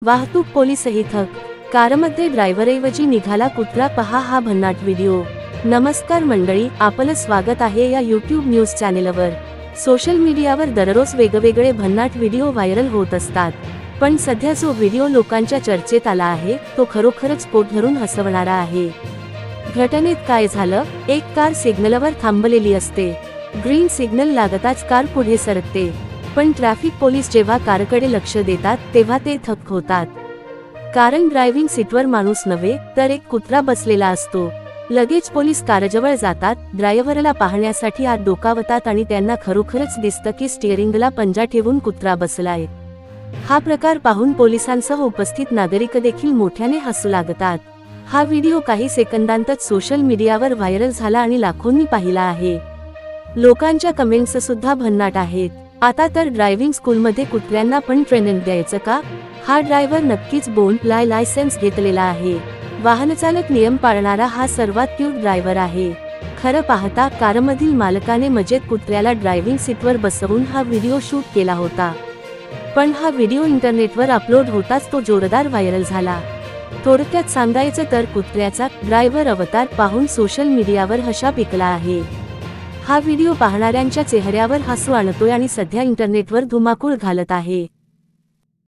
वाहतूक पोलीसही थक, कारमध्ये ड्रायव्हरऐवजी निघाला कुत्रा, पहा हा भन्नाट व्हिडिओ। नमस्कार मंडळी, आपलं स्वागत आहे या यूट्यूब न्यूज चॅनेलवर। सोशल मीडियावर दररोज वेगवेगळे भन्नाट व्हिडिओ व्हायरल होत असतात, पण सध्या जो व्हिडिओ लोकांच्या चर्चेत आला आहे तो खरोखरच पोट धरून हसवणारा आहे। घटनेत काय झालं, एक कार सिग्नलवर थांबलेली असते। ग्रीन सिग्नल लागताच कार पुढे सरकते, पण ट्रॅफिक पोलीस जेव्हा कारकडे लक्ष देतात तेव्हा ते थक्क होतात, कारण ड्रायव्हिंग सीटवर माणूस नव्हे तर एक कुत्रा बसलेला असतो। लगेच पोलीस कारजवळ जातात, ड्रायव्हरला पाहण्यासाठी आत डोकावतात आणि त्यांना खरोखरच दिसतं की स्टीअरिंगला पंजा ठेवून कुत्रा बसलाय। हा प्रकार पाहून पोलिसांसह उपस्थित नागरिक देखील मोठ्याने हसू लागतात। हा व्हिडिओ काही सेकंदांतच सोशल मीडियावर व्हायरल झाला आणि लाखोंनी पाहिला आहे। लोकांच्या कमेंट्स सुद्धा भन्नाट आहेत। आता तर ड्रायव्हिंग स्कूलमध्ये कुत्र्यांना पण ट्रेनिंग द्यायचं का? हा ड्रायव्हर नक्कीच बोन लायसन्स घेतलेला आहे। वाहनचालक नियम पाळणारा हा सर्वात क्यूट ड्रायव्हर आहे। खरं पाहता कारमधील मालकाने मजेत कुत्र्याला ड्रायव्हिंग सीटवर बसवून हा व्हिडिओ शूट केला होता, पण हा व्हिडिओ इंटरनेटवर अपलोड होताच तो जोरदार व्हायरल झाला। थोडक्यात सांगायचं तर कुत्र्याचा ड्रायव्हर अवतार पाहून सोशल मीडियावर हशा पिकला आहे। हा व्हिडिओ पाहणाऱ्यांच्या चेहऱ्यावर हसू आणतोय आणि सध्या इंटरनेटवर धुमाकूळ घालत आहे।